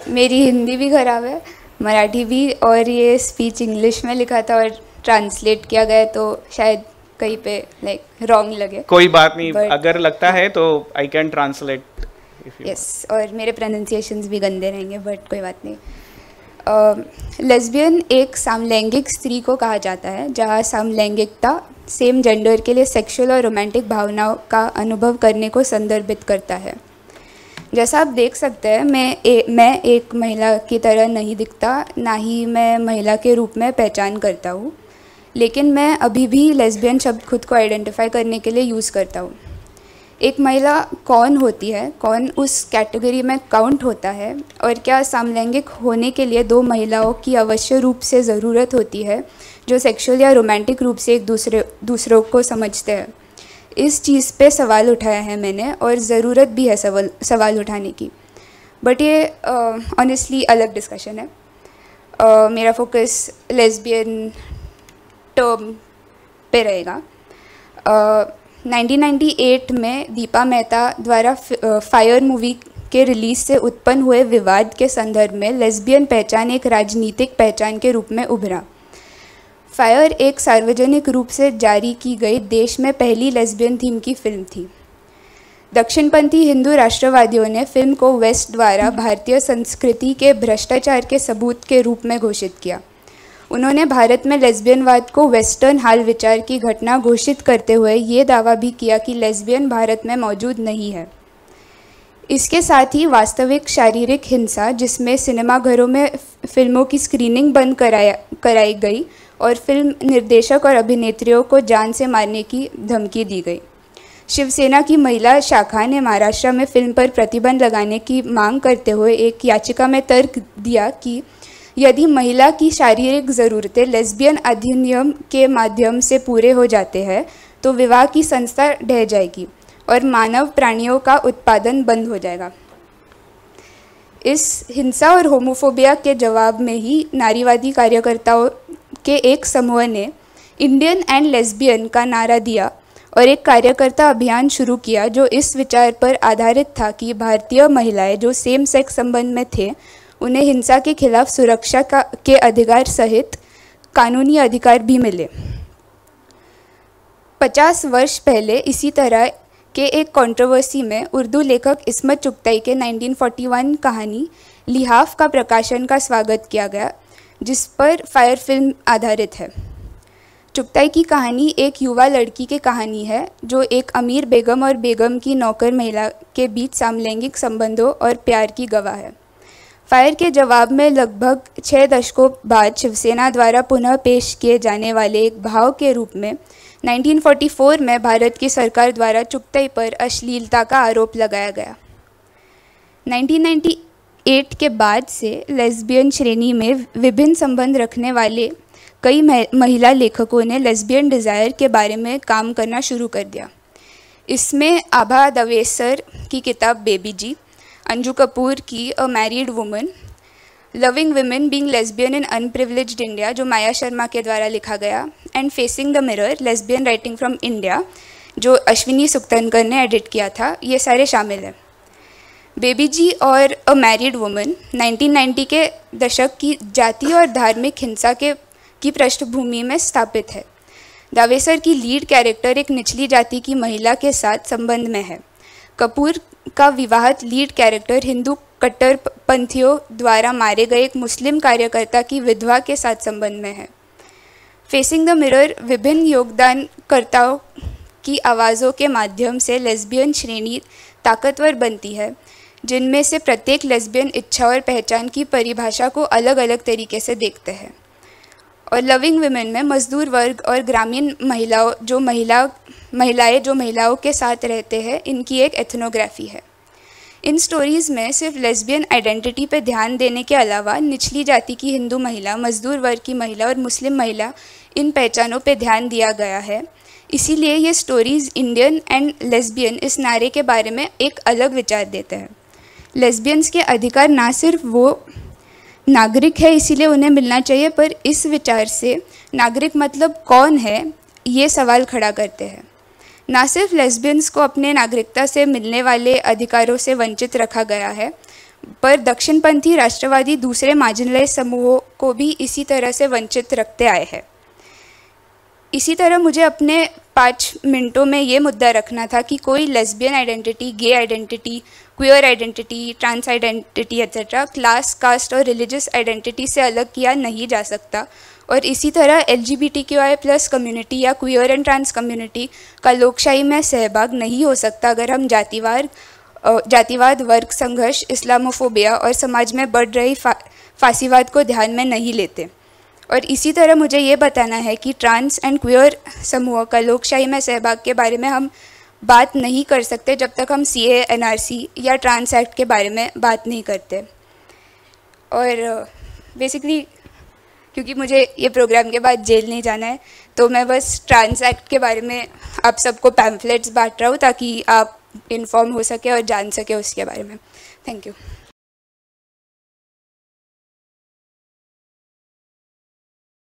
मेरी हिंदी भी ख़राब है, मराठी भी, और ये स्पीच इंग्लिश में लिखा था और ट्रांसलेट किया गया तो शायद कहीं पे रॉन्ग लगे। कोई बात नहीं, But, अगर लगता हाँ, है तो I can translate if you. Yes, और मेरे प्रोनाउंसिएशंस भी गंदे रहेंगे, बट कोई बात नहीं। लेस्बियन एक समलैंगिक स्त्री को कहा जाता है जहाँ समलैंगिकता सेम जेंडर के लिए सेक्सुअल और रोमांटिक भावनाओं का अनुभव करने को संदर्भित करता है। जैसा आप देख सकते हैं, मैं एक महिला की तरह नहीं दिखता, ना ही मैं महिला के रूप में पहचान करता हूँ, लेकिन मैं अभी भी लेस्बियन शब्द खुद को आइडेंटिफाई करने के लिए यूज़ करता हूँ। एक महिला कौन होती है, कौन उस कैटेगरी में काउंट होता है, और क्या समलैंगिक होने के लिए दो महिलाओं की अवश्य रूप से ज़रूरत होती है जो सेक्सुअल या रोमांटिक रूप से एक दूसरों को समझते हैं। इस चीज़ पे सवाल उठाया है मैंने, और ज़रूरत भी है सवाल उठाने की, बट ये ऑनेस्टली अलग डिस्कशन है। मेरा फोकस लेस्बियन टर्म पे रहेगा। 1998 में दीपा मेहता द्वारा फायर मूवी के रिलीज़ से उत्पन्न हुए विवाद के संदर्भ में लेस्बियन पहचान एक राजनीतिक पहचान के रूप में उभरा। फायर एक सार्वजनिक रूप से जारी की गई देश में पहली लेस्बियन थीम की फिल्म थी। दक्षिणपंथी हिंदू राष्ट्रवादियों ने फिल्म को वेस्ट द्वारा भारतीय संस्कृति के भ्रष्टाचार के सबूत के रूप में घोषित किया। उन्होंने भारत में लेस्बियनवाद को वेस्टर्न हाल विचार की घटना घोषित करते हुए ये दावा भी किया कि लेस्बियन भारत में मौजूद नहीं है। इसके साथ ही वास्तविक शारीरिक हिंसा, जिसमें सिनेमाघरों में फिल्मों की स्क्रीनिंग बंद कराई गई और फिल्म निर्देशक और अभिनेत्रियों को जान से मारने की धमकी दी गई। शिवसेना की महिला शाखा ने महाराष्ट्र में फिल्म पर प्रतिबंध लगाने की मांग करते हुए एक याचिका में तर्क दिया कि यदि महिला की शारीरिक ज़रूरतें लेस्बियन अधिनियम के माध्यम से पूरे हो जाते हैं तो विवाह की संस्था ढह जाएगी और मानव प्राणियों का उत्पादन बंद हो जाएगा। इस हिंसा और होमोफोबिया के जवाब में ही नारीवादी कार्यकर्ताओं के एक समूह ने इंडियन एंड लेस्बियन का नारा दिया और एक कार्यकर्ता अभियान शुरू किया जो इस विचार पर आधारित था कि भारतीय महिलाएं जो सेम सेक्स संबंध में थे उन्हें हिंसा के खिलाफ सुरक्षा के अधिकार सहित कानूनी अधिकार भी मिले। 50 वर्ष पहले इसी तरह के एक कंट्रोवर्सी में उर्दू लेखक इस्मत चुगताई के 1941 कहानी लिहाफ का प्रकाशन का स्वागत किया गया, जिस पर फायर फिल्म आधारित है। चुगताई की कहानी एक युवा लड़की की कहानी है जो एक अमीर बेगम और बेगम की नौकर महिला के बीच समलैंगिक संबंधों और प्यार की गवाह है। फायर के जवाब में लगभग 6 दशकों बाद शिवसेना द्वारा पुनः पेश किए जाने वाले एक भाव के रूप में 1944 में भारत की सरकार द्वारा चुगताई पर अश्लीलता का आरोप लगाया गया। 1998 के बाद से लेस्बियन श्रेणी में विभिन्न संबंध रखने वाले कई महिला लेखकों ने लेस्बियन डिज़ायर के बारे में काम करना शुरू कर दिया। इसमें आभा दवेसर की किताब बेबी जी, अंजू कपूर की a married woman, loving women being lesbian in unprivileged India जो माया शर्मा के द्वारा लिखा गया, and facing the mirror lesbian writing from India जो अश्विनी सुक्तनकर ने एडिट किया था, ये सारे शामिल हैं। बेबी जी और अ मैरिड वुमन 1990 के दशक की जातीय और धार्मिक हिंसा की पृष्ठभूमि में स्थापित है। दावेसर की लीड कैरेक्टर एक निचली जाति की महिला के साथ संबंध में है। कपूर का विवाहित लीड कैरेक्टर हिंदू कट्टरपंथियों द्वारा मारे गए एक मुस्लिम कार्यकर्ता की विधवा के साथ संबंध में है। फेसिंग द मिरर विभिन्न योगदानकर्ताओं की आवाज़ों के माध्यम से लेस्बियन श्रेणी ताकतवर बनती है, जिनमें से प्रत्येक लेस्बियन इच्छा और पहचान की परिभाषा को अलग अलग तरीके से देखते हैं। और लविंग विमेन में मजदूर वर्ग और ग्रामीण महिलाएं जो महिलाओं के साथ रहते हैं, इनकी एक एथनोग्राफी है। इन स्टोरीज़ में सिर्फ लेस्बियन आइडेंटिटी पर ध्यान देने के अलावा निचली जाति की हिंदू महिला, मजदूर वर्ग की महिला और मुस्लिम महिला, इन पहचानों पर ध्यान दिया गया है। इसीलिए ये स्टोरीज़ इंडियन एंड लेस्बियन इस नारे के बारे में एक अलग विचार देते हैं। लेस्बियंस के अधिकार ना सिर्फ वो नागरिक है इसीलिए उन्हें मिलना चाहिए, पर इस विचार से नागरिक मतलब कौन है ये सवाल खड़ा करते हैं। ना सिर्फ लेस्बियंस को अपने नागरिकता से मिलने वाले अधिकारों से वंचित रखा गया है, पर दक्षिणपंथी राष्ट्रवादी दूसरे मार्जिनलाइज समूहों को भी इसी तरह से वंचित रखते आए हैं। इसी तरह मुझे अपने 5 मिनटों में ये मुद्दा रखना था कि कोई lesbian identity, gay identity, queer identity, trans identity etcetera class, caste और रिलीजियस आइडेंटिटी से अलग किया नहीं जा सकता। और इसी तरह LGBTQI+ कम्युनिटी या क्वियर एंड ट्रांस कम्युनिटी का लोकशाही में सहभाग नहीं हो सकता अगर हम जातिवाद, वर्ग संघर्ष, इस्लामोफोबिया और समाज में बढ़ रही फासीवाद को ध्यान में नहीं लेते। और इसी तरह मुझे ये बताना है कि ट्रांस एंड क्वियर समूह का लोकशाही में सहभाग के बारे में हम बात नहीं कर सकते जब तक हम CAA, NRC या ट्रांस एक्ट के बारे में बात नहीं करते। और बेसिकली क्योंकि मुझे ये प्रोग्राम के बाद जेल नहीं जाना है, तो मैं बस ट्रांस एक्ट के बारे में आप सबको पैम्फलेट्स बांट रहा हूँ ताकि आप इन्फॉर्म हो सके और जान सके उसके बारे में। Thank you.